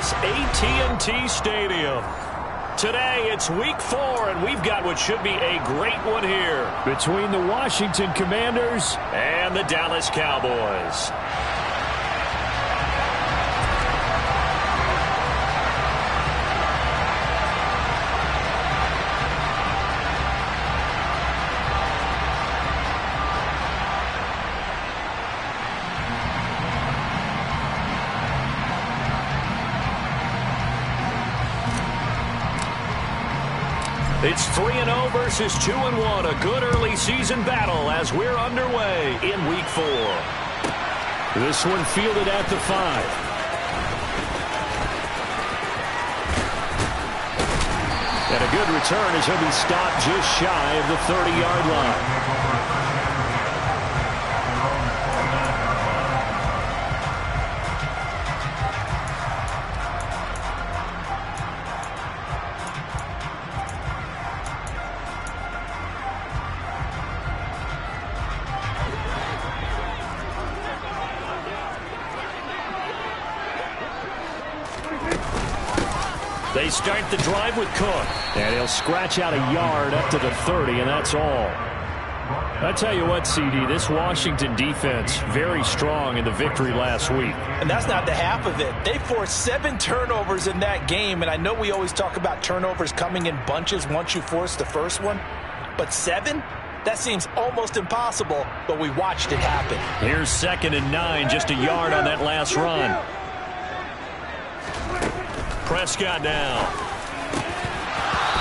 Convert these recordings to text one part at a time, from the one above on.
Dallas AT&T Stadium. Today, it's Week 4, and we've got what should be a great one here between the Washington Commanders and the Dallas Cowboys. It's 3-0 versus 2-1, a good early season battle as we're underway in Week 4. This one fielded at the 5. And a good return as he'll be stopped just shy of the 30-yard line. They start the drive with Cook. And he'll scratch out a yard up to the 30, and that's all. I tell you what, CD, this Washington defense, very strong in the victory last week. And that's not the half of it. They forced 7 turnovers in that game, and I know we always talk about turnovers coming in bunches once you force the first one. But 7? That seems almost impossible, but we watched it happen. Here's 2nd and 9, just a yard on that last run. Prescott now.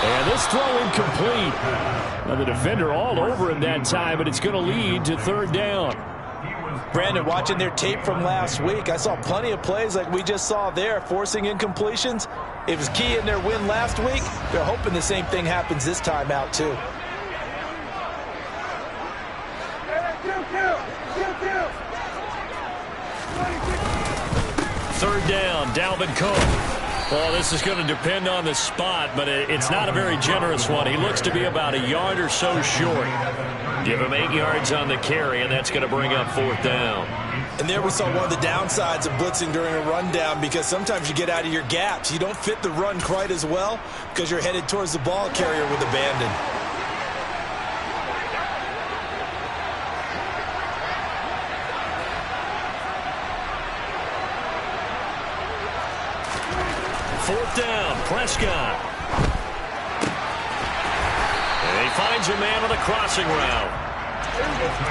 And this throw incomplete. Now the defender all over him that time, but it's going to lead to 3rd down. Brandon, watching their tape from last week, I saw plenty of plays like we just saw there, forcing incompletions. It was key in their win last week. They're hoping the same thing happens this time out, too. Third down, Dalvin Cook. Well, this is going to depend on the spot, but it's not a very generous one. He looks to be about a yard or so short. Give him 8 yards on the carry, and that's going to bring up 4th down. And there we saw one of the downsides of blitzing during a rundown, because sometimes you get out of your gaps. You don't fit the run quite as well because you're headed towards the ball carrier with abandon. Fourth down, Prescott. And he finds a man on a crossing route.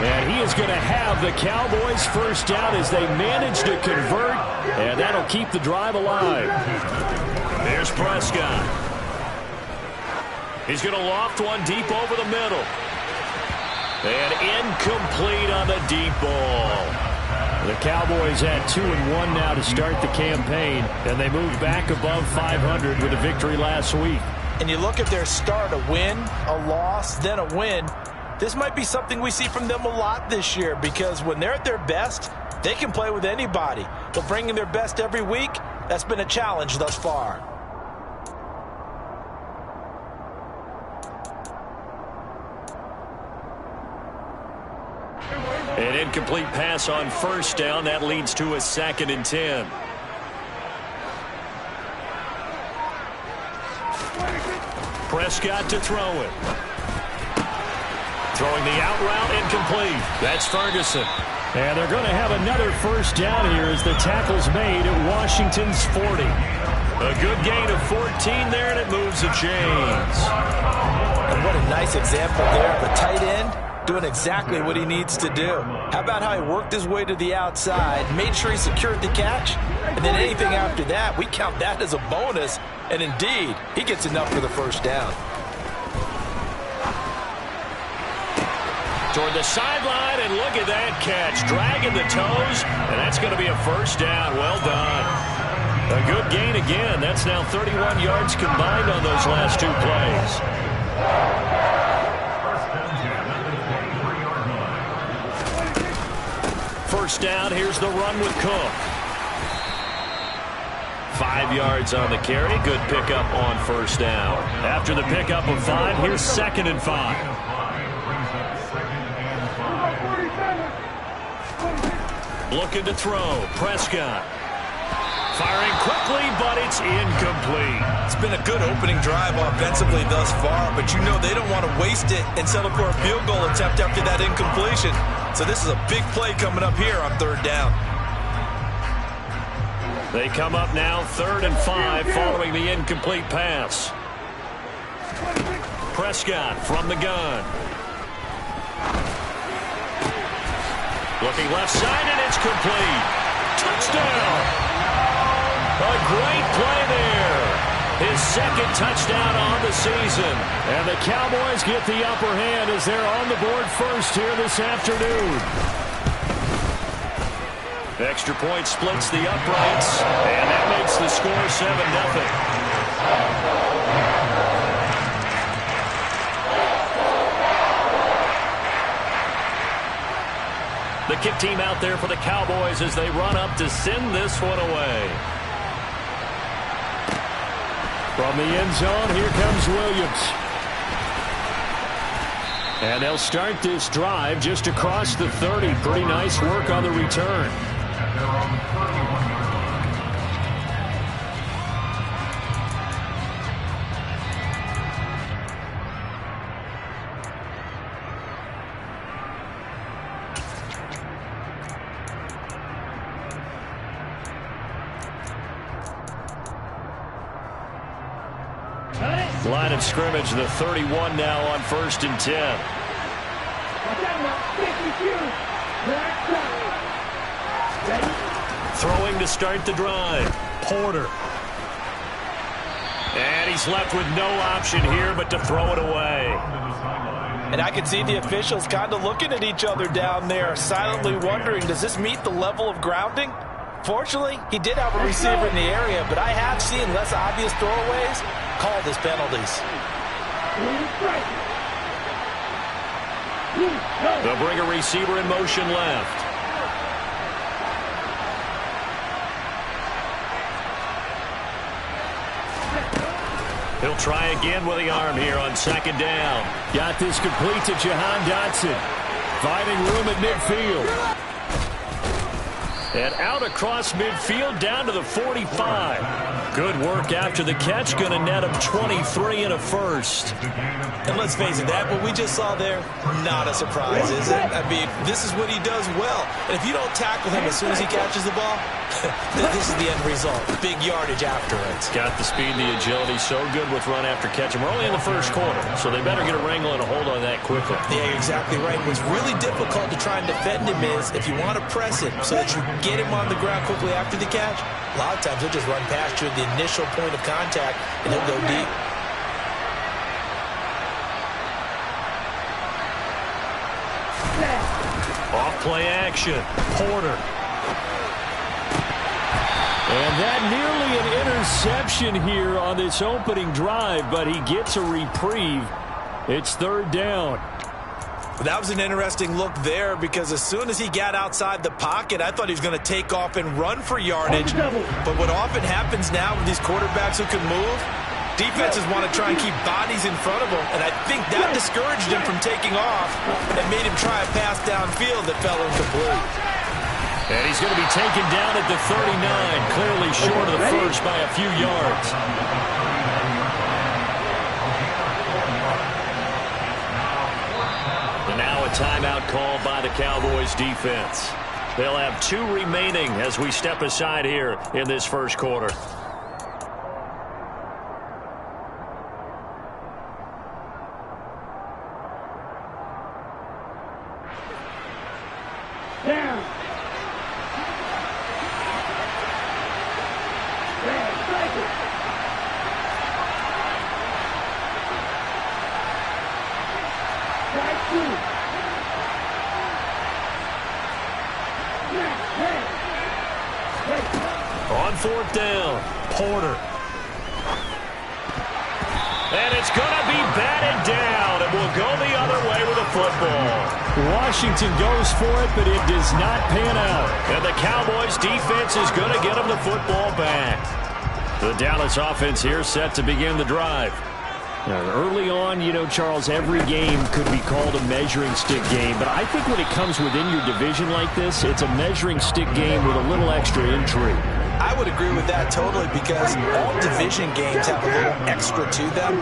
And he is going to have the Cowboys first down as they manage to convert, and that'll keep the drive alive. There's Prescott. He's going to loft one deep over the middle. And incomplete on the deep ball. The Cowboys at 2-1 now to start the campaign, and they move back above 500 with a victory last week. And you look at their start, a win, a loss, then a win. This might be something we see from them a lot this year, because when they're at their best, they can play with anybody. But bringing their best every week, that's been a challenge thus far. An incomplete pass on first down. That leads to a 2nd and 10. Prescott to throw it. Throwing the out route, incomplete. That's Ferguson. And they're going to have another first down here as the tackle's made at Washington's 40. A good gain of 14 there, and it moves the chains. And what a nice example there of a tight end doing exactly what he needs to do. How about how he worked his way to the outside, made sure he secured the catch, and then anything after that, we count that as a bonus. And indeed, he gets enough for the first down. Toward the sideline, and look at that catch. Dragging the toes, and that's going to be a first down. Well done. A good gain again. That's now 31 yards combined on those last 2 plays. First down, here's the run with Cook. 5 yards on the carry. Good pickup on first down. After the pickup of 5, here's 2nd and 5. Looking to throw. Prescott. Firing quickly, but it's incomplete. It's been a good opening drive offensively thus far, but you know they don't want to waste it and settle for a field goal attempt after that incompletion. So this is a big play coming up here on 3rd down. They come up now 3rd and 5 following the incomplete pass. Prescott from the gun. Looking left side, and it's complete. Touchdown! A great play there. His 2nd touchdown on the season. And the Cowboys get the upper hand as they're on the board first here this afternoon. Extra point splits the uprights, and that makes the score 7-0. The kick team out there for the Cowboys as they run up to send this one away. From the end zone, here comes Williams. And they'll start this drive just across the 30. Pretty nice work on the return. Line of scrimmage, the 31 now on 1st and 10. Throwing to start the drive. Porter. And he's left with no option here but to throw it away. And I can see the officials kind of looking at each other down there, silently wondering, does this meet the level of grounding? Fortunately, he did have a receiver in the area, but I have seen less obvious throwaways called as penalties. They'll bring a receiver in motion left. He'll try again with the arm here on 2nd down. Got this complete to Jahan Dotson. Finding room at midfield. And out across midfield down to the 45. Good work after the catch. Going to net him 23 and a first. And let's face it, that what we just saw there, not a surprise, is it? I mean, this is what he does well. And if you don't tackle him as soon as he catches the ball, this is the end result. Big yardage afterwards. Got the speed, the agility, so good with run after catch. And we're only in the 1st quarter, so they better get a wrangle and a hold on that quickly. Yeah, exactly right. What's really difficult to try and defend him is if you want to press him so that you get him on the ground quickly after the catch, a lot of times he'll just run past you at the initial point of contact, and he'll go deep. Off play action. Porter. And that nearly an interception here on this opening drive, but he gets a reprieve. It's 3rd down. That was an interesting look there because as soon as he got outside the pocket, I thought he was going to take off and run for yardage. But what often happens now with these quarterbacks who can move, defenses want to try and keep bodies in front of them, and I think that discouraged him from taking off and made him try a pass downfield that fell incomplete. And he's going to be taken down at the 39, clearly short of the first by a few yards. And now a timeout called by the Cowboys defense. They'll have 2 remaining as we step aside here in this 1st quarter. On 4th down, Porter. And it's going to be batted down, and we'll go the other way with the football. Washington goes for it, but it does not pan out. And the Cowboys defense is going to get them the football back. The Dallas offense here set to begin the drive. Now, early on, you know, Charles, every game could be called a measuring stick game. But I think when it comes within your division like this, it's a measuring stick game with a little extra intrigue. I would agree with that totally because all division games have a little extra to them.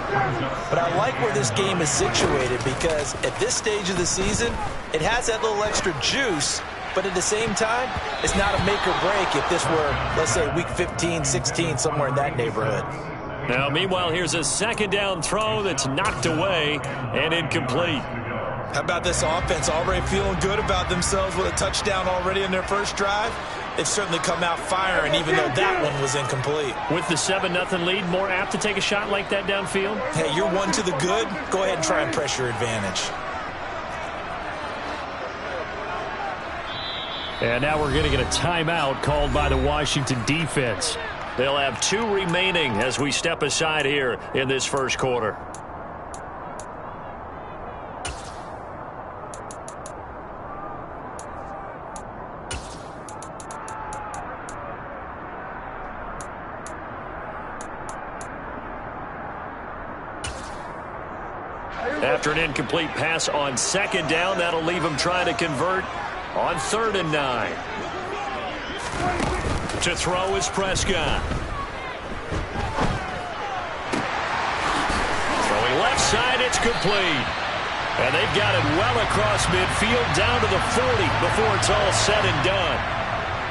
But I like where this game is situated because at this stage of the season, it has that little extra juice. But at the same time, it's not a make or break if this were, let's say, week 15, 16, somewhere in that neighborhood. Now, meanwhile, here's a second down throw that's knocked away and incomplete. How about this offense already feeling good about themselves with a touchdown already in their first drive? They've certainly come out firing, even though that one was incomplete. With the 7-0 lead, more apt to take a shot like that downfield? Hey, you're one to the good. Go ahead and try and press your advantage. And now we're going to get a timeout called by the Washington defense. They'll have 2 remaining as we step aside here in this first quarter. After an incomplete pass on second down, that'll leave him trying to convert on 3rd and 9. To throw is Prescott. Throwing left side, it's complete. And they've got it well across midfield down to the 40 before it's all said and done.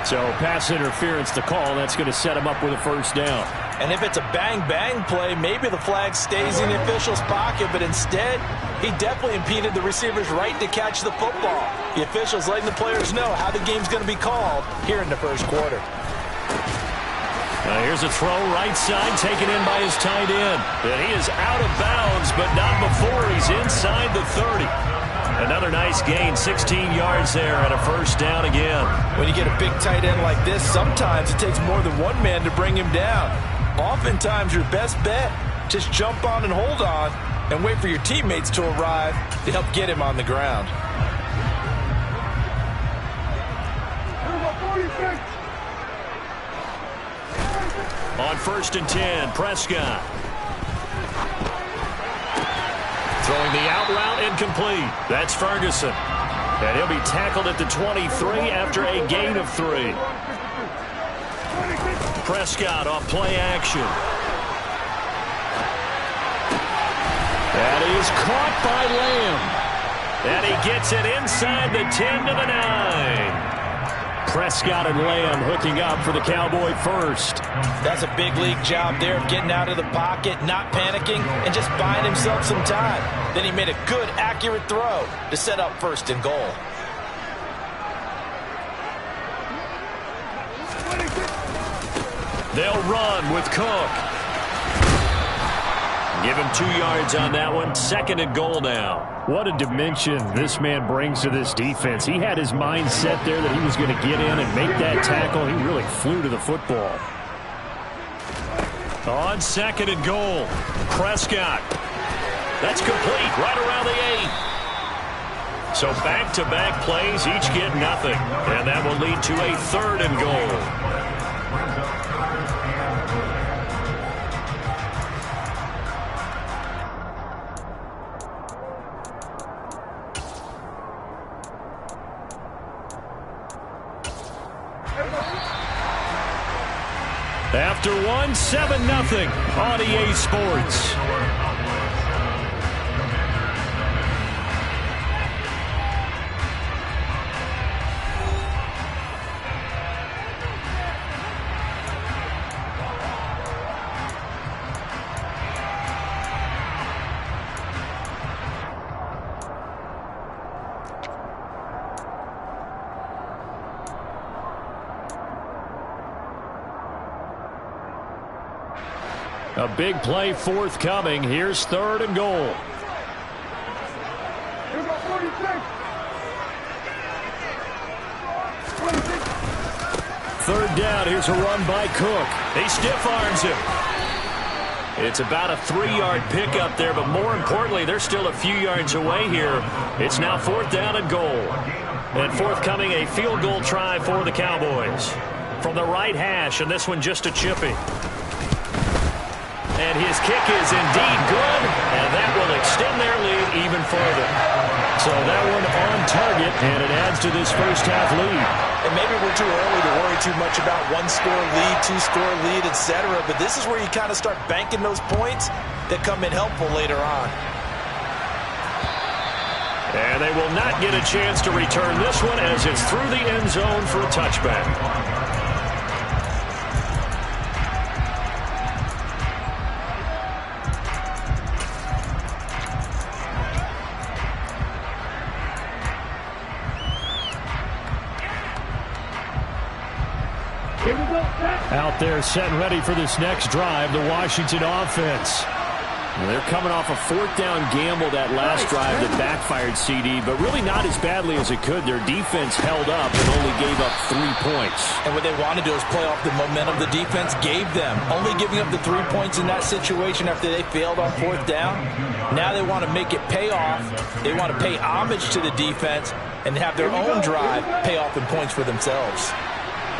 So pass interference to call. That's going to set him up with a first down. And if it's a bang-bang play, maybe the flag stays in the official's pocket, but instead, he definitely impeded the receiver's right to catch the football. The official's letting the players know how the game's going to be called here in the first quarter. Now here's a throw right side taken in by his tight end. And he is out of bounds, but not before he's inside the 30. Another nice gain, 16 yards there and a first down again. When you get a big tight end like this, sometimes it takes more than one man to bring him down. Oftentimes your best bet, just jump on and hold on and wait for your teammates to arrive to help get him on the ground. On 1st and 10, Prescott. Throwing the out route, incomplete. That's Ferguson. And he'll be tackled at the 23 after a gain of 3. Prescott on play action. That is caught by Lamb. And he gets it inside the 10 to the 9. Prescott and Lamb hooking up for the Cowboy first. That's a big league job there of getting out of the pocket, not panicking, and just buying himself some time. Then he made a good, accurate throw to set up 1st and goal. They'll run with Cook. Give him 2 yards on that one. 2nd and goal now. What a dimension this man brings to this defense. He had his mind set there that he was going to get in and make that tackle. He really flew to the football. On 2nd and goal, Prescott. That's complete right around the 8. So back-to-back plays, each get nothing. And that will lead to a 3rd and goal. After 7-0 on EA Sports. A big play forthcoming. Here's 3rd and goal. Third down. Here's a run by Cook. He stiff arms him. It's about a 3-yard pickup there, but more importantly, they're still a few yards away here. It's now 4th down and goal. And forthcoming, a field goal try for the Cowboys. From the right hash, and this one just a chippy. And his kick is indeed good, and that will extend their lead even further. So that one on target, and it adds to this first half lead. And maybe we're too early to worry too much about one-score lead, two-score lead, etc. But this is where you kind of start banking those points that come in helpful later on. And they will not get a chance to return this one as it's through the end zone for a touchback. Out there set and ready for this next drive, the Washington offense. Well, they're coming off a fourth down gamble that last drive that backfired, CD, but really not as badly as it could. Their defense held up and only gave up 3 points. And what they want to do is play off the momentum the defense gave them. Only giving up the 3 points in that situation after they failed on fourth down. Now they want to make it pay off. They want to pay homage to the defense and have their own drive pay off in points for themselves.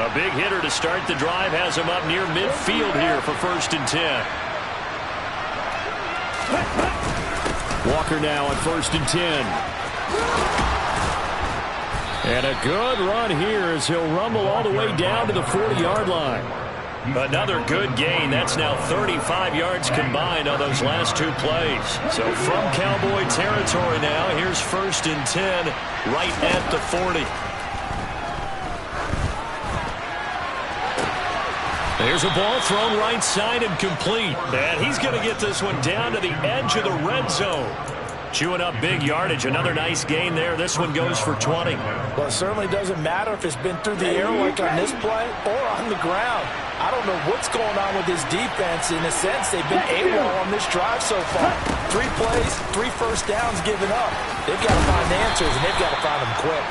A big hitter to start the drive has him up near midfield here for 1st and 10. Walker now on 1st and 10. And a good run here as he'll rumble all the way down to the 40-yard line. Another good gain. That's now 35 yards combined on those last 2 plays. So from Cowboy territory now, here's 1st and 10 right at the 40. There's a ball thrown right side and complete. And he's going to get this one down to the edge of the red zone. Chewing up big yardage. Another nice gain there. This one goes for 20. Well, it certainly doesn't matter if it's been through the air like on this play or on the ground. I don't know what's going on with this defense. In a sense, they've been AWOL on this drive so far. 3 plays, 3 first downs given up. They've got to find answers, and they've got to find them quick.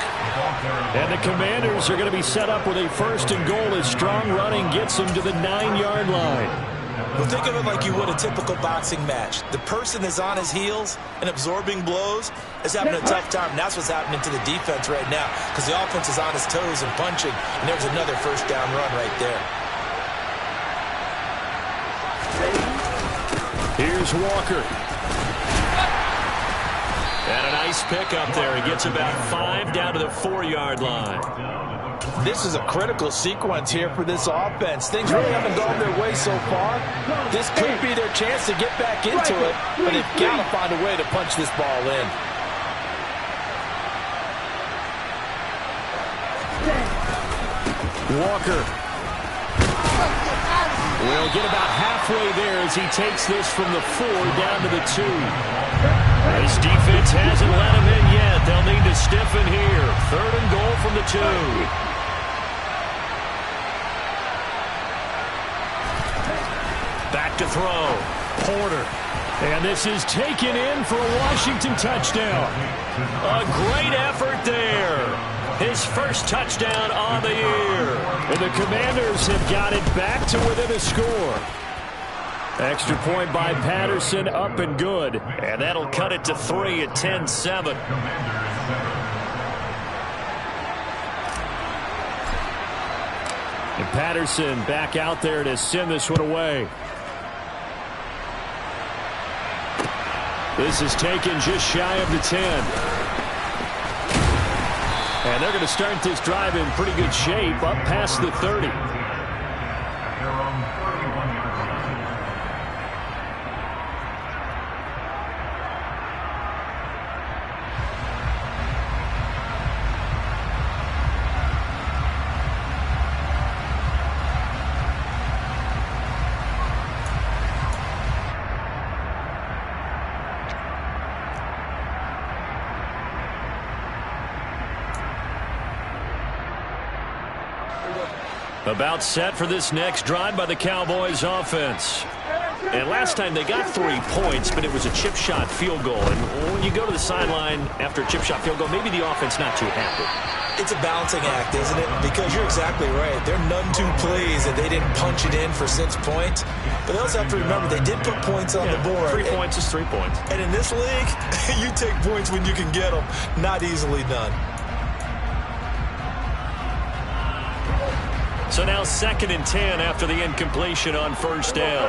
And the Commanders are going to be set up with a 1st and goal as strong running gets them to the 9-yard line. Well, think of it like you would a typical boxing match. The person is on his heels and absorbing blows is having a tough time. And that's what's happening to the defense right now because the offense is on his toes and punching. And there's another first down run right there. Here's Walker. And a nice pick up there. He gets about 5 down to the 4-yard line. This is a critical sequence here for this offense. Things really haven't gone their way so far. This could be their chance to get back into it, but they've got to find a way to punch this ball in. Walker will get about halfway there as he takes this from the 4 down to the 2. This defense hasn't let him in yet. They'll need to stiffen here. 3rd and goal from the 2. Back to throw. Porter. And this is taken in for a Washington touchdown. A great effort there. His first touchdown on the year. And the Commanders have got it back to within a score. Extra point by Patterson, up and good. And that'll cut it to 3 at 10-7. And Patterson back out there to send this one away. This is taken just shy of the 10. And they're going to start this drive in pretty good shape, up past the 30. About set for this next drive by the Cowboys offense. And last time they got 3 points, but it was a chip shot field goal. And when you go to the sideline after a chip shot field goal, maybe the offense not too happy. It's a balancing act, isn't it? Because you're exactly right. They're none too pleased that they didn't punch it in for 6 points. But they also have to remember they did put points on the board. 3 points is 3 points. And in this league, you take points when you can get them. Not easily done. So now 2nd and 10 after the incompletion on 1st down.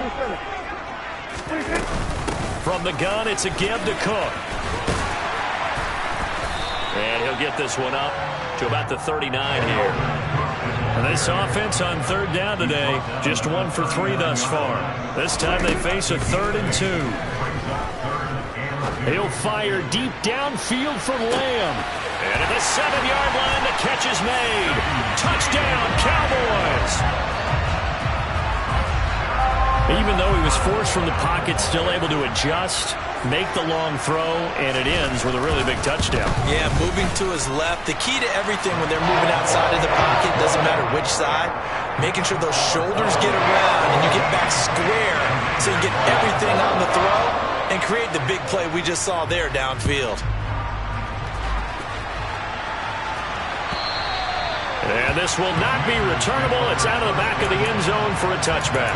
From the gun, it's a give to Cook. And he'll get this one up to about the 39 here. And this offense on third down today, just 1 for 3 thus far. This time they face a 3rd and 2. He'll fire deep downfield for Lamb. And at the 7-yard line, the catch is made. Touchdown, Cowboys! Even though he was forced from the pocket, still able to adjust, make the long throw, and it ends with a really big touchdown. Yeah, moving to his left. The key to everything when they're moving outside of the pocket, doesn't matter which side, making sure those shoulders get around and you get back square so you get everything on the throw and create the big play we just saw there downfield. And this will not be returnable. It's out of the back of the end zone for a touchback.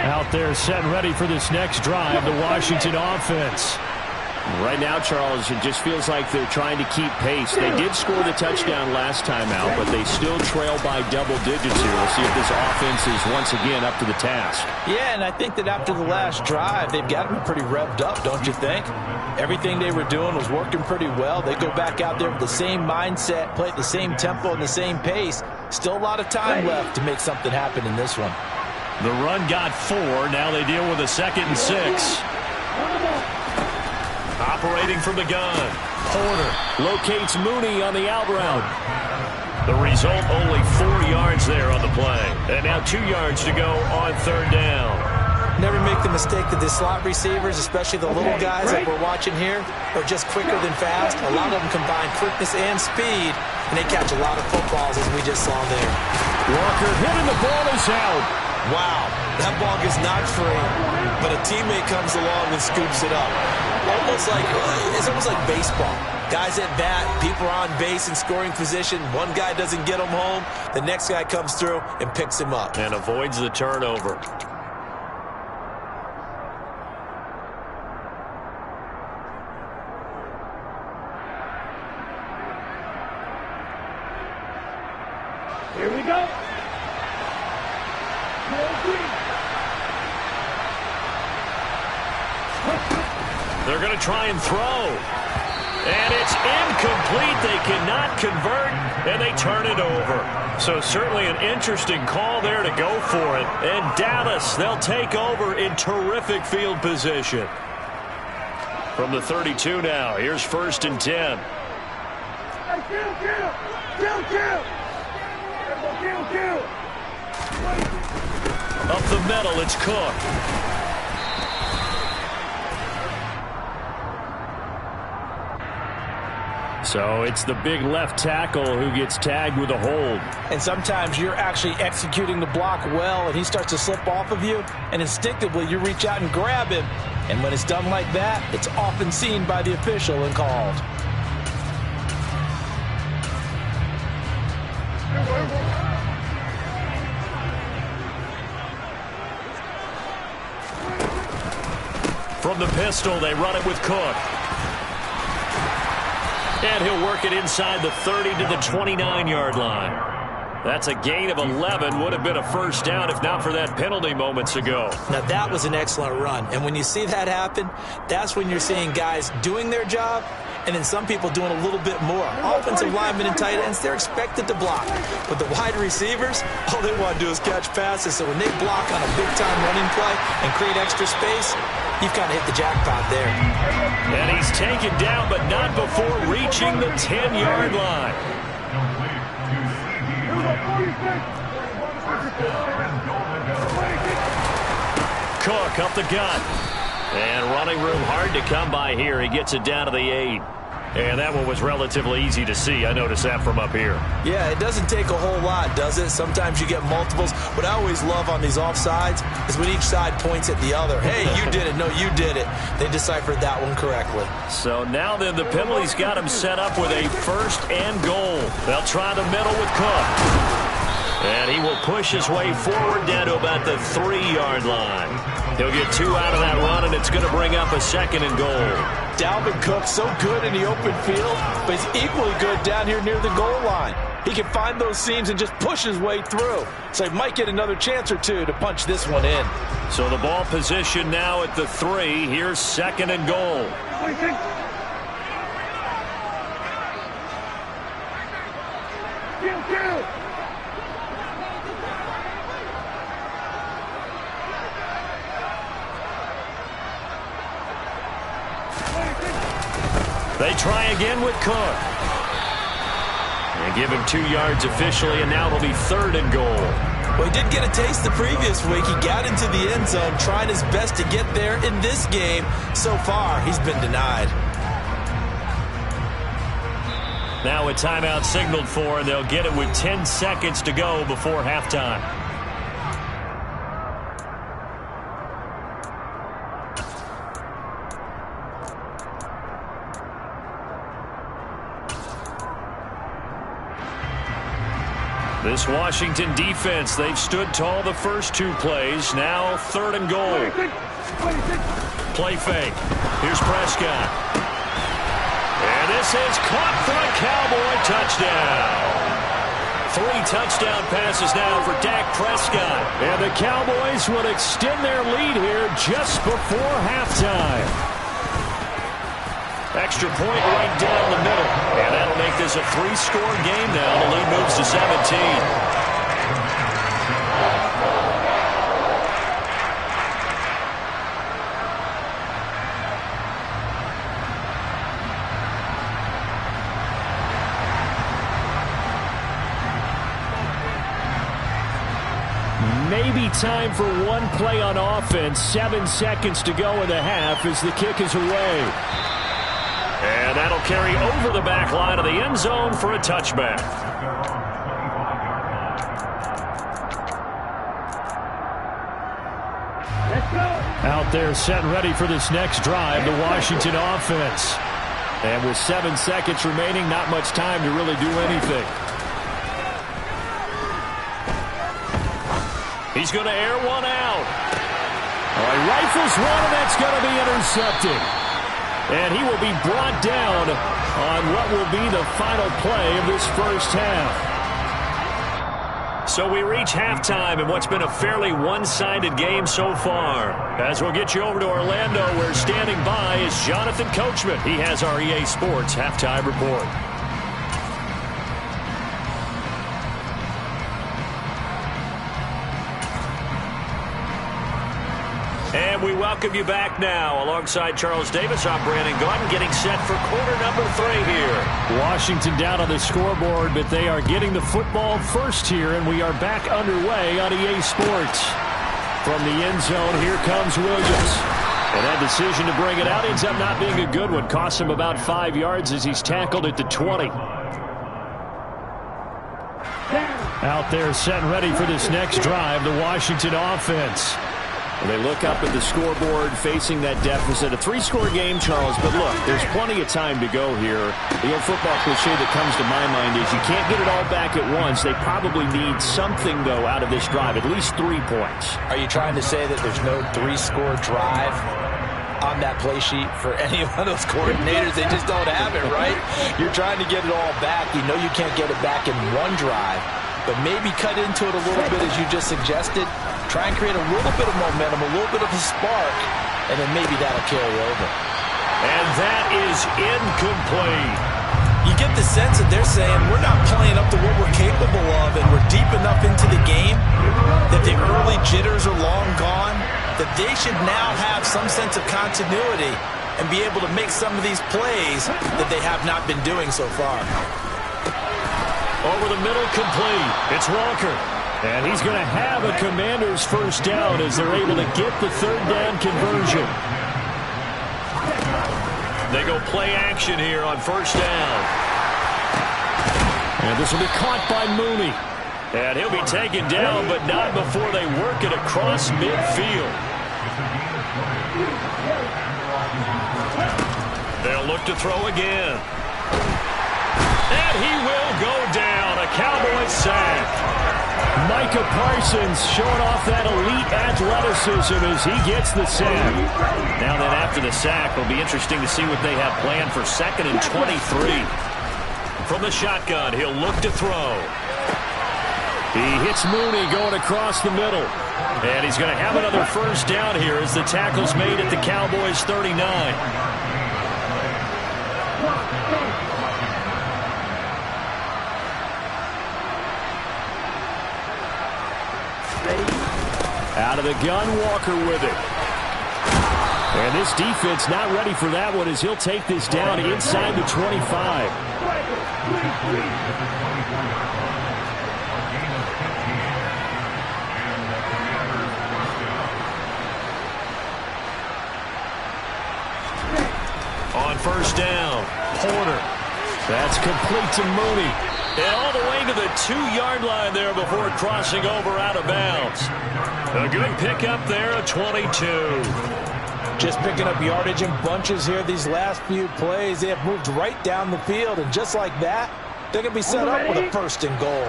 Out there set and ready for this next drive, the Washington offense. Right now, Charles, it just feels like they're trying to keep pace. They did score the touchdown last time out, but they still trail by double digits here. We'll see if this offense is once again up to the task. Yeah, and I think that after the last drive, they've got them pretty revved up, don't you think? Everything they were doing was working pretty well. They go back out there with the same mindset, play at the same tempo and the same pace. Still a lot of time left to make something happen in this one. The run got 4. Now they deal with a 2nd and 6. Operating from the gun. Porter locates Mooney on the out route. The result, only 4 yards there on the play. And now 2 yards to go on 3rd down. Never make the mistake that the slot receivers, especially the little guys like we're watching here, are just quicker than fast. A lot of them combine quickness and speed, and they catch a lot of footballs, as we just saw there. Walker hitting the ball is out. Wow, that ball gets knocked free, but a teammate comes along and scoops it up. It's almost like baseball. Guys at bat, people are on base in scoring position. One guy doesn't get him home. The next guy comes through and picks him up. And avoids the turnover. Here we go. They're going to try and throw. And it's incomplete. They cannot convert, and they turn it over. So certainly an interesting call there to go for it. And Dallas, they'll take over in terrific field position. From the 32 now, here's 1st and 10. Up the middle, it's Cook. So it's the big left tackle who gets tagged with a hold. And sometimes you're actually executing the block well, and he starts to slip off of you, and instinctively you reach out and grab him. And when it's done like that, it's often seen by the official and called. From the pistol, they run it with Cook. And he'll work it inside the 30 to the 29-yard line. That's a gain of 11. Would have been a first down if not for that penalty moments ago. Now, that was an excellent run. And when you see that happen, that's when you're seeing guys doing their job and then some people doing a little bit more. Offensive linemen and tight ends, they're expected to block. But the wide receivers, all they want to do is catch passes. So when they block on a big-time running play and create extra space, you've kind of hit the jackpot there. And he's taken down, but not before reaching the 10-yard line. Cook up the gut. And running room hard to come by here. He gets it down to the 8. And that one was relatively easy to see. I noticed that from up here. Yeah, it doesn't take a whole lot, does it? Sometimes you get multiples. What I always love on these offsides is when each side points at the other. Hey, you did it. No, you did it. They deciphered that one correctly. So now then, the penalty's got him set up with a 1st and goal. They'll try the middle with Cook. And he will push his way forward down to about the 3-yard line. He'll get 2 out of that run, and it's going to bring up a 2nd and goal. Dalvin Cook, so good in the open field, but he's equally good down here near the goal line. He can find those seams and just push his way through. So he might get another chance or two to punch this one in. So the ball position now at the 3. Here's 2nd and goal. They try again with Cook. And give him 2 yards officially, and now it'll be 3rd and goal. Well, he did get a taste the previous week. He got into the end zone, trying his best to get there in this game. So far, he's been denied. Now a timeout signaled for, and they'll get it with 10 seconds to go before halftime. This Washington defense, they've stood tall the first 2 plays. Now 3rd and goal. Play fake. Here's Prescott. And this is caught for a Cowboy touchdown. 3 touchdown passes now for Dak Prescott. And the Cowboys will extend their lead here just before halftime. Extra point right down the middle. And that'll make this a 3-score game now. The lead moves to 17. Maybe time for one play on offense. 7 seconds to go in the half as the kick is away. And that'll carry over the back line of the end zone for a touchback. Out there set and ready for this next drive, the Washington offense. And with 7 seconds remaining, not much time to really do anything. He's going to air one out. He rifles one, and that's going to be intercepted. And he will be brought down on what will be the final play of this first half. So we reach halftime in what's been a fairly one-sided game so far. As we'll get you over to Orlando, where standing by is Jonathan Coachman. He has our EA Sports halftime report. And we welcome you back now. Alongside Charles Davis, I'm Brandon Gordon, getting set for quarter number 3 here. Washington down on the scoreboard, but they are getting the football first here, and we are back underway on EA Sports. From the end zone, here comes Williams. And that decision to bring it out ends up not being a good one. Costs him about 5 yards as he's tackled at the 20. Out there set and ready for this next drive, the Washington offense. Well, they look up at the scoreboard facing that deficit. A 3-score game, Charles, but look, there's plenty of time to go here. The old football cliche that comes to my mind is you can't get it all back at once. They probably need something, though, out of this drive, at least 3 points. Are you trying to say that there's no 3-score drive on that play sheet for any one of those coordinators? They just don't have it, right? You're trying to get it all back. You know you can't get it back in one drive, but maybe cut into it a little bit as you just suggested. Try and create a little bit of momentum, a little bit of a spark, and then maybe that'll carry over. And that is incomplete. You get the sense that they're saying we're not playing up to what we're capable of, and we're deep enough into the game that the early jitters are long gone, that they should now have some sense of continuity and be able to make some of these plays that they have not been doing so far. Over the middle, complete. It's Walker. And he's going to have a Commander's first down as they're able to get the 3rd down conversion. They go play action here on 1st down. And this will be caught by Mooney. And he'll be taken down, but not before they work it across midfield. They'll look to throw again. And he will go down. A Cowboy sack. Micah Parsons showing off that elite athleticism as he gets the sack. Now then, after the sack, it'll be interesting to see what they have planned for 2nd and 23. From the shotgun, he'll look to throw. He hits Mooney going across the middle. And he's going to have another first down here as the tackle's made at the Cowboys' 39. Out of the gun, Walker with it. And this defense not ready for that one as he'll take this down inside the 25. On first down, Porter. That's complete to Mooney. And all the way to the 2-yard line there before crossing over out of bounds. A good pickup there, a 22. Just picking up yardage in bunches here these last few plays. They have moved right down the field, and just like that, they're going to be set up with a 1st and goal.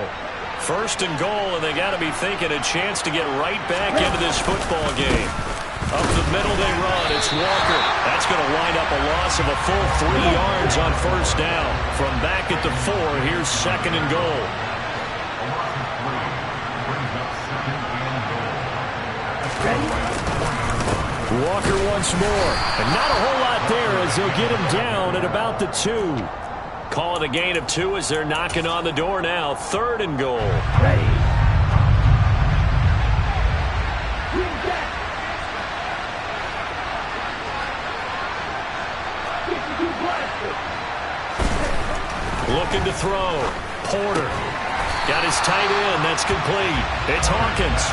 1st and goal, and they got to be thinking a chance to get right back into this football game. Up the middle they run. It's Walker. That's going to wind up a loss of a full 3 yards on first down. From back at the 4, here's 2nd and goal. Walker once more. And not a whole lot there as they'll get him down at about the 2. Call it a gain of 2 as they're knocking on the door now. 3rd and goal. Looking to throw. Porter. Got his tight end. That's complete. It's Hawkins.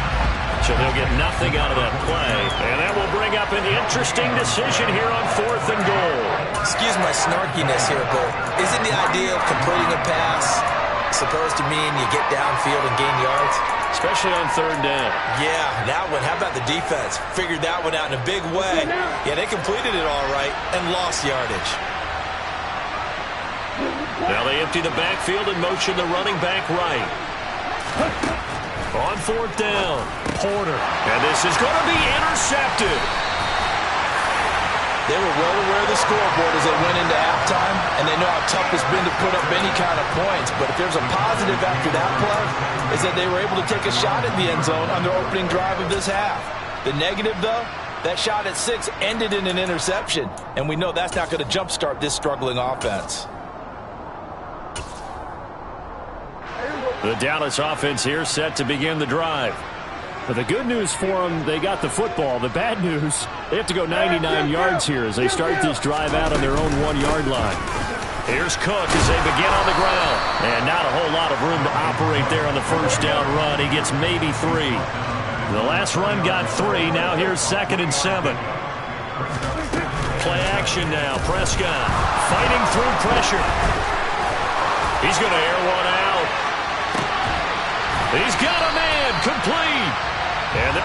So they'll get nothing out of that play. And that will bring up an interesting decision here on 4th and goal. Excuse my snarkiness here, but isn't the idea of completing a pass supposed to mean you get downfield and gain yards? Especially on 3rd down. Yeah, that one. How about the defense? Figured that one out in a big way. Yeah, they completed it all right and lost yardage. Now they empty the backfield and motion the running back right. On 4th down, Porter. And this is going to be intercepted. They were well aware of the scoreboard as they went into halftime, and they know how tough it's been to put up any kind of points. But if there's a positive after that play, is that they were able to take a shot at the end zone on their opening drive of this half. The negative, though, that shot at 6 ended in an interception, and we know that's not going to jumpstart this struggling offense. The Dallas offense here set to begin the drive. But the good news for them, they got the football. The bad news, they have to go 99 yards here as they start this drive out on their own 1-yard line. Here's Cook as they begin on the ground. And not a whole lot of room to operate there on the first down run. He gets maybe 3. The last run got 3. Now here's 2nd and 7. Play action now. Prescott fighting through pressure. He's going to air one out. He's got a man. Complete. And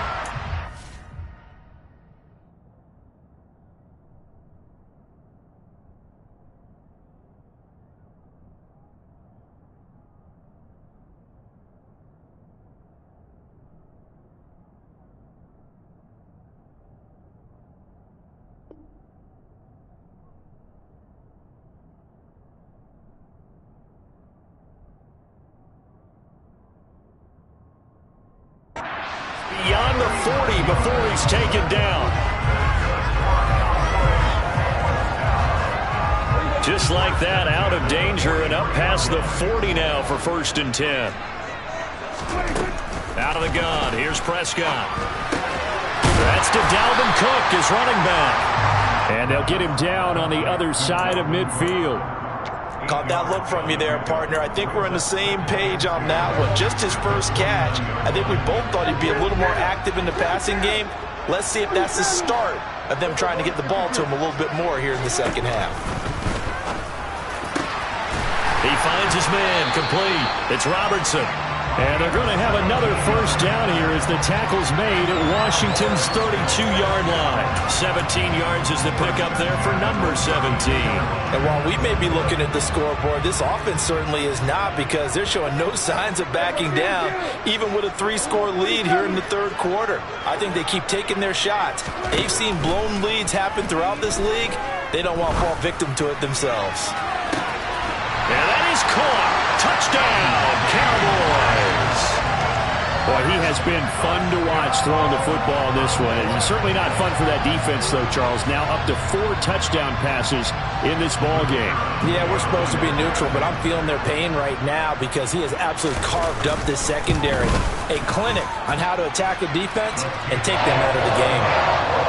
beyond the 40 before he's taken down. Just like that, out of danger and up past the 40 now for 1st and 10. Out of the gun, here's Prescott. That's to Dalvin Cook, his running back. And they'll get him down on the other side of midfield. Caught that look from you there, partner. I think we're on the same page on that one. Just his first catch. I think we both thought he'd be a little more active in the passing game. Let's see if that's the start of them trying to get the ball to him a little bit more here in the second half. He finds his man complete. It's Robertson. And they're going to have another first down here as the tackle's made at Washington's 32-yard line. 17 yards is the pickup there for number 17. And while we may be looking at the scoreboard, this offense certainly is not, because they're showing no signs of backing down, even with a 3-score lead here in the third quarter. I think they keep taking their shots. They've seen blown leads happen throughout this league. They don't want to fall victim to it themselves. And that is caught. Touchdown, Cowboys. Boy, he has been fun to watch throwing the football this one. It's certainly not fun for that defense, though, Charles. Now up to 4 touchdown passes in this ball game. Yeah, we're supposed to be neutral, but I'm feeling their pain right now because he has absolutely carved up this secondary. A clinic on how to attack a defense and take them out of the game.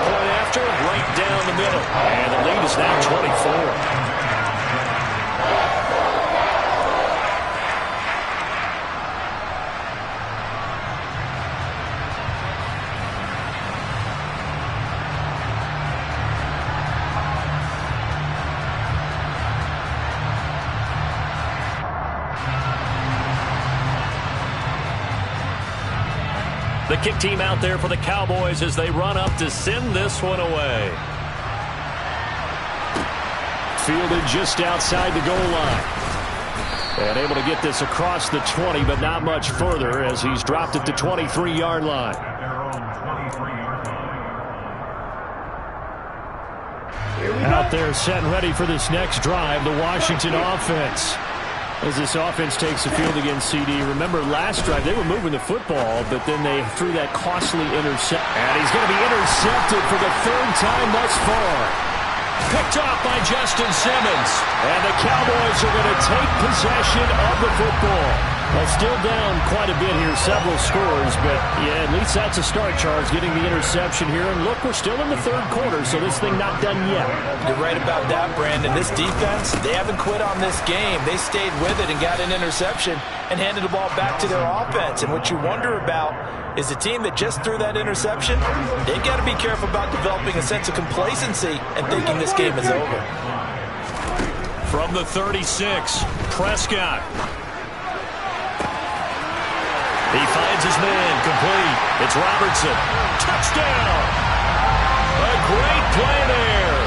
Point after, right down the middle. And the lead is now 24. The kick team out there for the Cowboys as they run up to send this one away. Fielded just outside the goal line. And able to get this across the 20, but not much further as he's dropped it to 23-yard line. Out there set and ready for this next drive, the Washington offense. As this offense takes the field against CD. Remember last drive, they were moving the football, but then they threw that costly intercept. And he's going to be intercepted for the 3rd time thus far. Picked off by Justin Simmons. And the Cowboys are going to take possession of the football. Well, still down quite a bit here, several scores, but yeah, at least that's a start, Charles, getting the interception here. And look, we're still in the third quarter, so this thing not done yet. You're right about that, Brandon. This defense, they haven't quit on this game. They stayed with it and got an interception and handed the ball back to their offense. And what you wonder about is the team that just threw that interception, they've got to be careful about developing a sense of complacency and thinking this game is over. From the 36, Prescott. He finds his man, complete. It's Robertson. Touchdown! A great play there.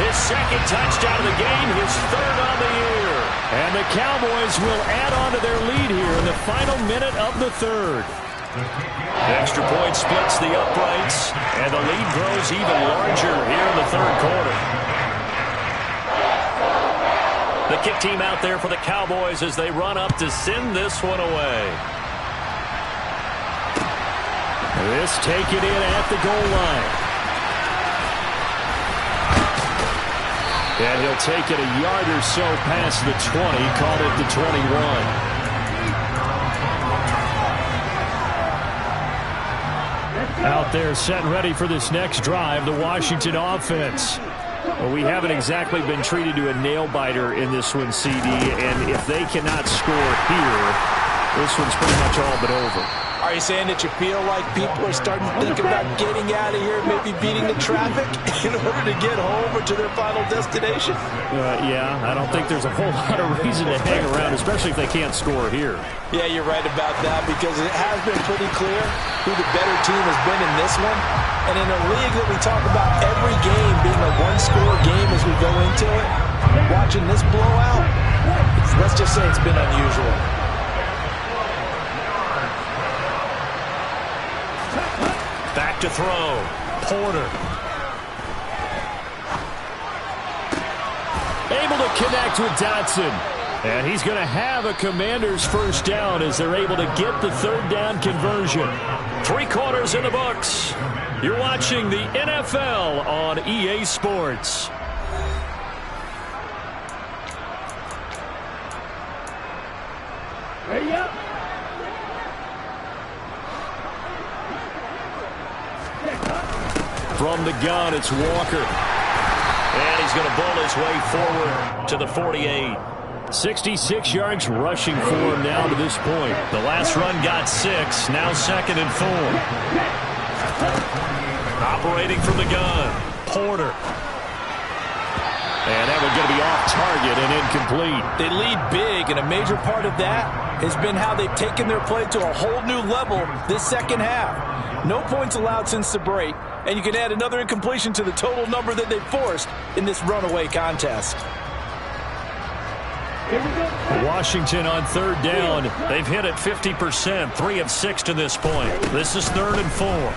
His 2nd touchdown of the game, his 3rd on the year. And the Cowboys will add on to their lead here in the final minute of the 3rd. Extra point splits the uprights, and the lead grows even larger here in the 3rd quarter. The kick team out there for the Cowboys as they run up to send this one away. This taken in at the goal line. And he'll take it a yard or so past the 20, called it the 21. Out there set and ready for this next drive, the Washington offense. Well, we haven't exactly been treated to a nail-biter in this one, CD, and if they cannot score here, this one's pretty much all but over. Are you saying that you feel like people are starting to think about getting out of here, maybe beating the traffic in order to get home or to their final destination? Yeah, I don't think there's a whole lot of reason to hang around, especially if they can't score here. Yeah, you're right about that, because it has been pretty clear who the better team has been in this one. And in a league that we talk about every game being a one-score game as we go into it, watching this blowout, let's just say it's been unusual. Back to throw. Porter. Able to connect with Dotson. And he's going to have a Commander's first down as they're able to get the 3rd down conversion. 3 quarters in the books. You're watching the NFL on EA Sports. Ready up. From the gun, it's Walker. And he's going to bowl his way forward to the 48. 66 yards rushing for him now to this point. The last run got 6, now 2nd and 4. Operating from the gun, Porter. And that one's going to be off target and incomplete. They lead big, and a major part of that has been how they've taken their play to a whole new level this second half. No points allowed since the break, and you can add another incompletion to the total number that they forced in this runaway contest. Washington on third down. They've hit it 50%, 3 of 6 to this point. This is 3rd and 4.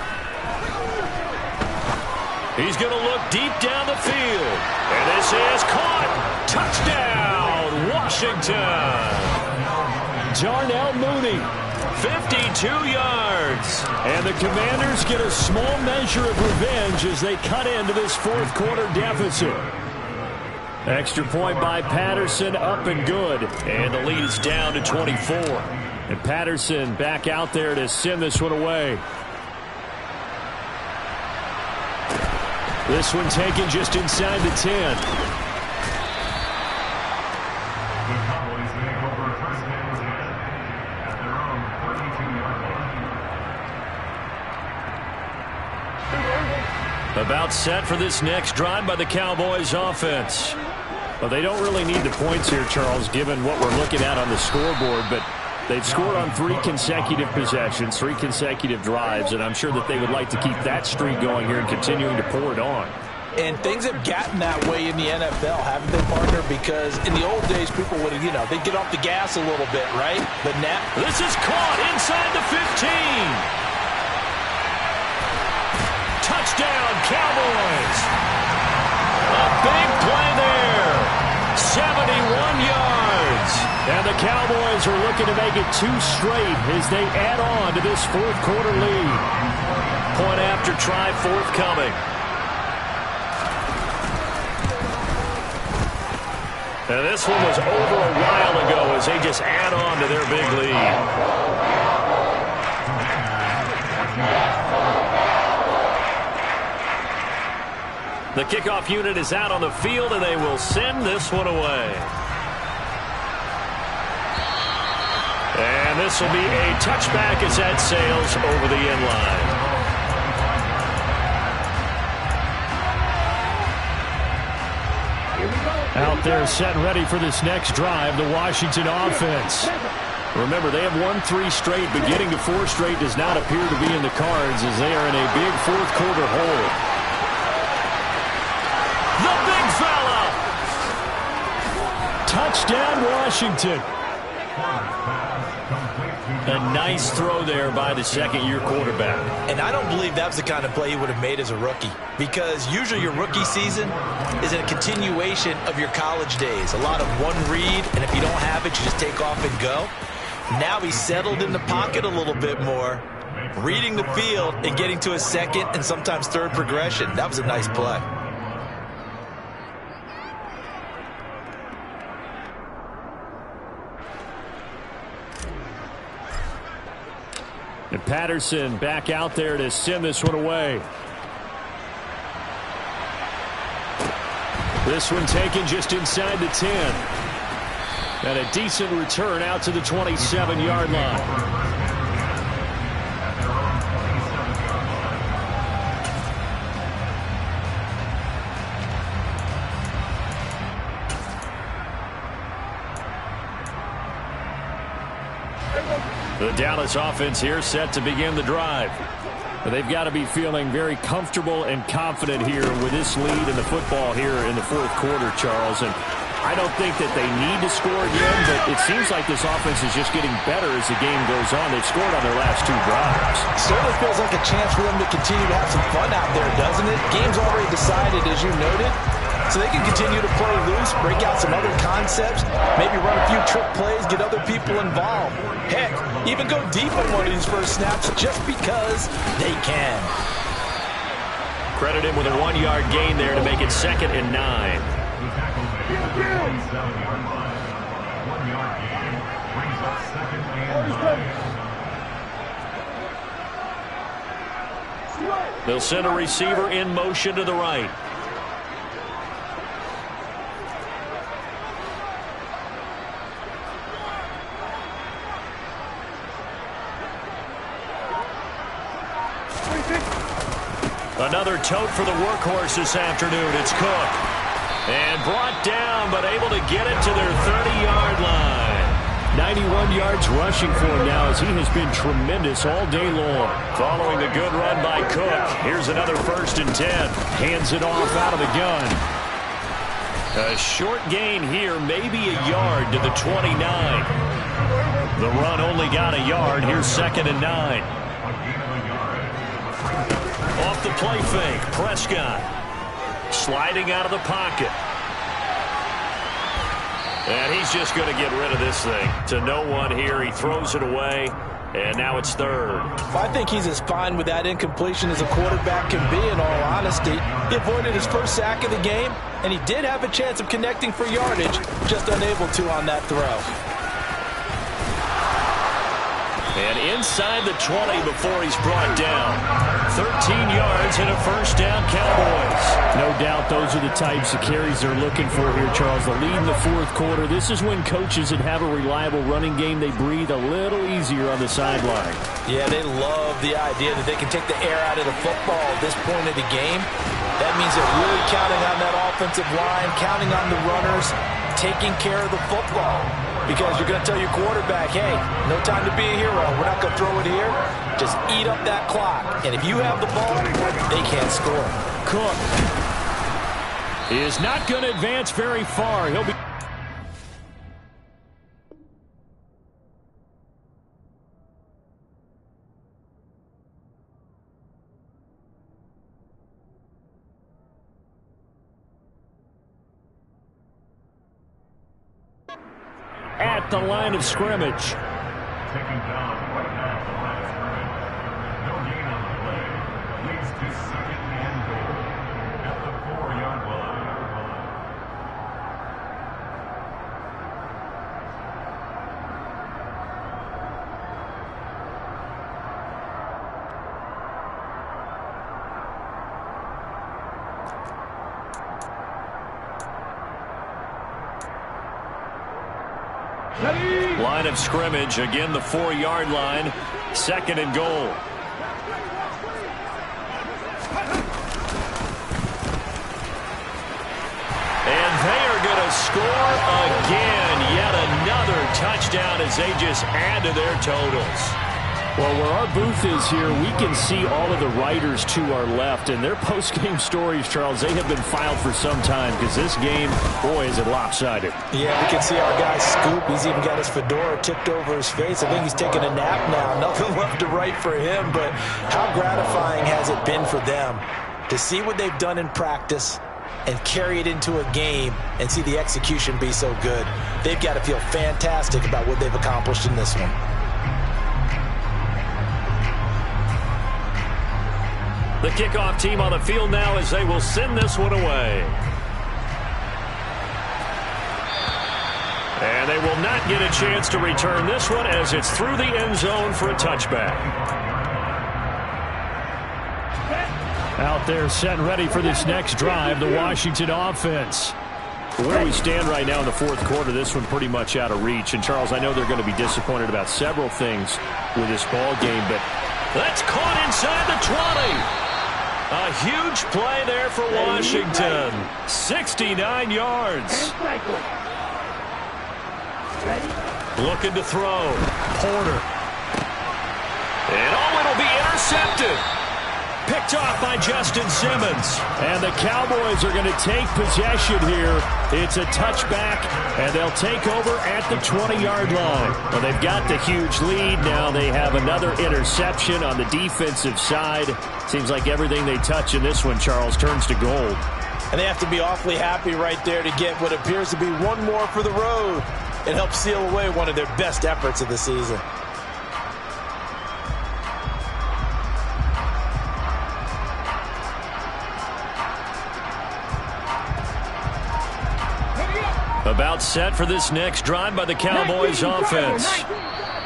He's going to look deep down the field. And this is caught. Touchdown, Washington. Darnell Mooney, 52 yards. And the Commanders get a small measure of revenge as they cut into this fourth quarter deficit. Extra point by Patterson, up and good. And the lead is down to 24. And Patterson back out there to send this one away. This one taken just inside the 10. About set for this next drive by the Cowboys offense. Well, they don't really need the points here, Charles, given what we're looking at on the scoreboard, but they've scored on 3 consecutive possessions, 3 consecutive drives, and I'm sure that they would like to keep that streak going here and continuing to pour it on. And things have gotten that way in the NFL, haven't they, partner? Because in the old days, people would, they'd get off the gas a little bit, right? But now, this is caught inside the 15. Touchdown, Cowboys. A big play there. 71 yards. And the Cowboys are looking to make it 2 straight as they add on to this fourth quarter lead. Point after try forthcoming. And this one was over a while ago as they just add on to their big lead. The kickoff unit is out on the field, and they will send this one away. And this will be a touchback as that sails over the end line. Out there set ready for this next drive, the Washington offense. Remember, they have won 3 straight, but getting to 4 straight does not appear to be in the cards as they are in a big fourth quarter hole. The big fella! Touchdown, Washington. A nice throw there by the second-year quarterback. And I don't believe that was the kind of play he would have made as a rookie, because usually your rookie season is a continuation of your college days. A lot of one read, and if you don't have it, you just take off and go. Now he's settled in the pocket a little bit more, reading the field and getting to a second and sometimes third progression. That was a nice play. And Patterson back out there to send this one away. This one taken just inside the 10. And a decent return out to the 27-yard line. The Dallas offense here set to begin the drive. But they've got to be feeling very comfortable and confident here with this lead in the football here in the fourth quarter, Charles. And I don't think that they need to score again, but it seems like this offense is just getting better as the game goes on. They've scored on their last 2 drives. Certainly feels like a chance for them to continue to have some fun out there, doesn't it? Game's already decided, as you noted. So they can continue to play loose, break out some other concepts, maybe run a few trick plays, get other people involved. Heck, even go deep on one of these first snaps just because they can. Credit him with a 1-yard gain there to make it 2nd and 9. They'll send a receiver in motion to the right. Another tote for the workhorse this afternoon. It's Cook. And brought down, but able to get it to their 30-yard line. 91 yards rushing for him now as he has been tremendous all day long. Following the good run by Cook, here's another 1st and 10. Hands it off out of the gun. A short gain here, maybe a yard to the 29. The run only got a yard. Here's 2nd and 9. Off the play fake, Prescott. Sliding out of the pocket. And he's just going to get rid of this thing. To no one here. He throws it away. And now it's 3rd. Well, I think he's as fine with that incompletion as a quarterback can be, in all honesty. He avoided his first sack of the game, and he did have a chance of connecting for yardage, just unable to on that throw. And inside the 20 before he's brought down. 13 yards and a 1st down, Cowboys. No doubt those are the types of carries they're looking for here, Charles. The lead in the 4th quarter. This is when coaches that have a reliable running game, they breathe a little easier on the sideline. Yeah, they love the idea that they can take the air out of the football at this point of the game. That means they're really counting on that offensive line, counting on the runners, taking care of the football. Because you're going to tell your quarterback, hey, no time to be a hero. We're not going to throw it here. Just eat up that clock. And if you have the ball, they can't score. Cook is not going to advance very far. He'll be... at the line of scrimmage. Taken down right now at the line of scrimmage. No gain on the play. Leads to 2nd and goal at the 4-yard line. Line of scrimmage, again the 4-yard line. 2nd and goal. And they are going to score again. Yet another touchdown as they just add to their totals. Well, where our booth is here, we can see all of the writers to our left. And their post-game stories, Charles, they have been filed for some time because this game, boy, is it lopsided. Yeah, we can see our guy Scoop. He's even got his fedora tipped over his face. I think he's taking a nap now. Nothing left to write for him, but how gratifying has it been for them to see what they've done in practice and carry it into a game and see the execution be so good. They've got to feel fantastic about what they've accomplished in this one. The kickoff team on the field now as they will send this one away. And they will not get a chance to return this one as it's through the end zone for a touchback. Out there set and ready for this next drive, the Washington offense. Where we stand right now in the 4th quarter, this one pretty much out of reach. And, Charles, I know they're going to be disappointed about several things with this ball game, but that's caught inside the 20. A huge play there for Washington. 69 yards. Looking to throw. Porter. And it'll be intercepted. Picked off by Justin Simmons. And the Cowboys are going to take possession here. It's a touchback, and they'll take over at the 20-yard line. Well, they've got the huge lead. Now they have another interception on the defensive side. Seems like everything they touch in this one, Charles, turns to gold. And they have to be awfully happy right there to get what appears to be one more for the road. It helps seal away one of their best efforts of the season. About set for this next drive by the Cowboys offense.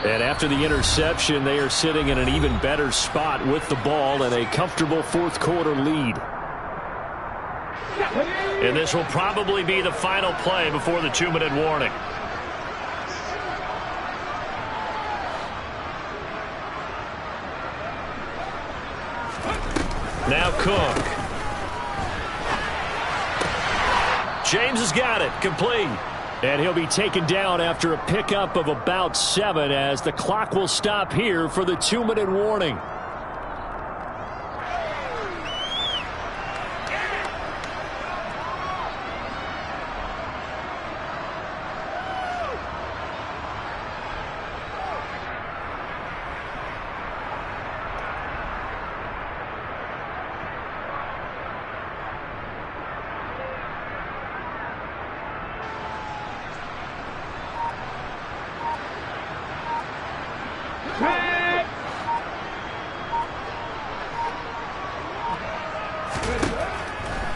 And after the interception, they are sitting in an even better spot with the ball and a comfortable 4th quarter lead. And this will probably be the final play before the 2-minute warning. Now Cook. James has got it. Complete. And he'll be taken down after a pickup of about 7 as the clock will stop here for the 2-minute warning.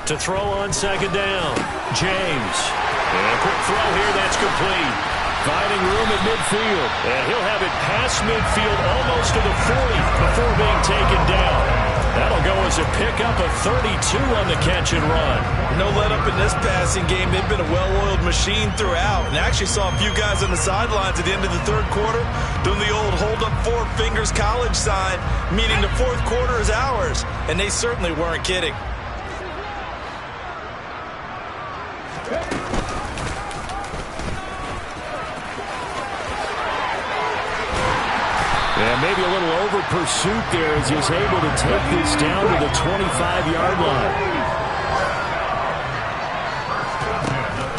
To throw on second down. James. And a quick throw here. That's complete. Finding room at midfield. And he'll have it past midfield almost to the 40 before being taken down. That'll go as a pickup of 32 on the catch and run. No let up in this passing game. They've been a well-oiled machine throughout. And actually saw a few guys on the sidelines at the end of the third quarter doing the old hold up 4 fingers college sign, meaning the fourth quarter is ours. And they certainly weren't kidding. And maybe a little over pursuit there as he's able to take this down to the 25-yard line.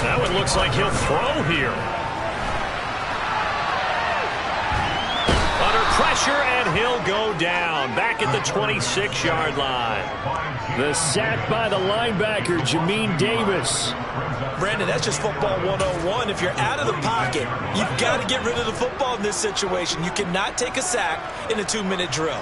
Now it looks like he'll throw here. Under pressure, and he'll go down. Back at the 26-yard line. The sack by the linebacker, Jamin Davis. Brandon, that's just football 101. If you're out of the pocket, you've got to get rid of the football in this situation. You cannot take a sack in a 2-minute drill.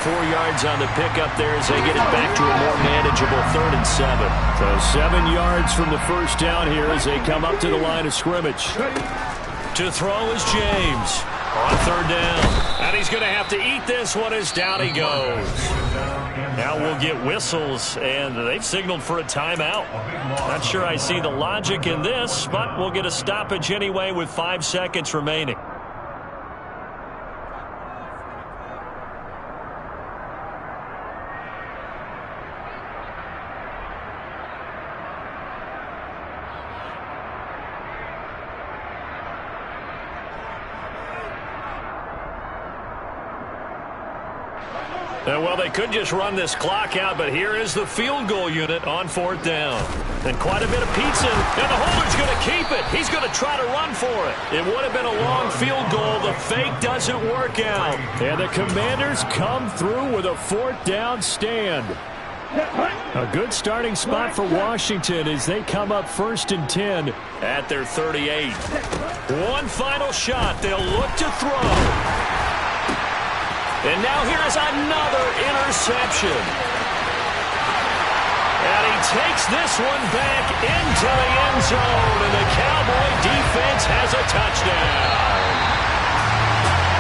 Four yards on the pickup there as they get it back to a more manageable 3rd and 7. So 7 yards from the first down here as they come up to the line of scrimmage. To throw is James on 3rd down. And he's going to have to eat this one as down he goes. Now we'll get whistles, and they've signaled for a timeout. Not sure I see the logic in this, but we'll get a stoppage anyway with 5 seconds remaining. Well, they could just run this clock out, but here is the field goal unit on 4th down. And quite a bit of pizza, and the holder's going to keep it. He's going to try to run for it. It would have been a long field goal. The fake doesn't work out. And the Commanders come through with a 4th down stand. A good starting spot for Washington as they come up 1st and 10 at their 38. One final shot. They'll look to throw. And now here is another interception. And he takes this one back into the end zone, and the Cowboy defense has a touchdown.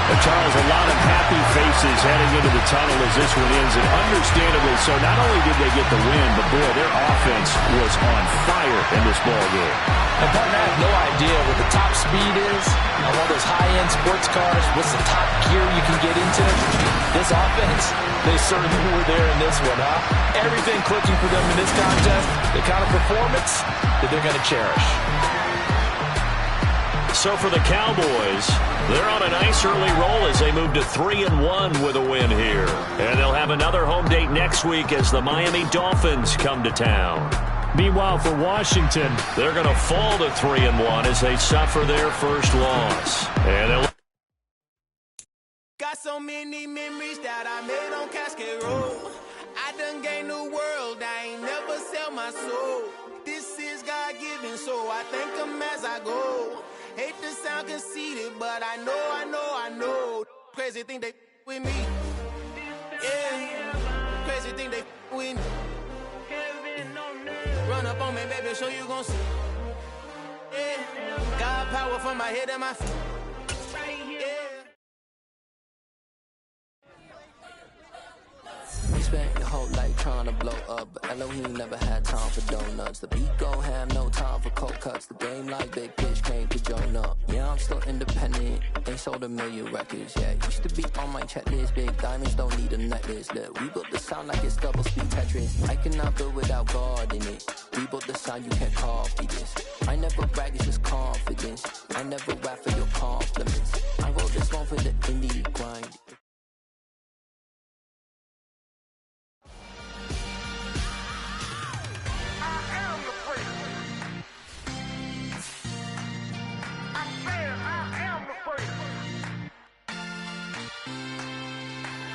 And Charles, a lot of happy faces heading into the tunnel as this one ends, and understandably so. Not only did they get the win, but boy, their offense was on fire in this ball game. And partner, I have no idea what the top speed is on one of those high-end sports cars. What's the top gear you can get into? This offense, they certainly were there in this one, huh? Everything clicking for them in this contest, the kind of performance that they're going to cherish. So for the Cowboys, they're on a nice early roll as they move to 3-1 with a win here. And they'll have another home date next week as the Miami Dolphins come to town. Meanwhile, for Washington, they're going to fall to 3-1 as they suffer their first loss. And they'll got so many memories that I made on Cascade Road. I done gained the world, I ain't never sell my soul. This is God-given, so I thank him as I go. Hate to sound conceited, but I know. Crazy thing they with me. Yeah, crazy thing they with me. Run up on me, baby, show you gon' see. Yeah, God power from my head and my feet. spent your whole life trying to blow up, but Elohim never had time for donuts. The beat go ham, no time for cold cuts. The game like Big Pitch came to join up. Yeah, I'm still independent, ain't sold a million records yet. Used to be on my checklist, big diamonds don't need a necklace. Look, we built the sound like it's double speed Tetris. I cannot build without God in it. We built the sound, you can't copy this. I never brag, it's just confidence. I never rap for your calm.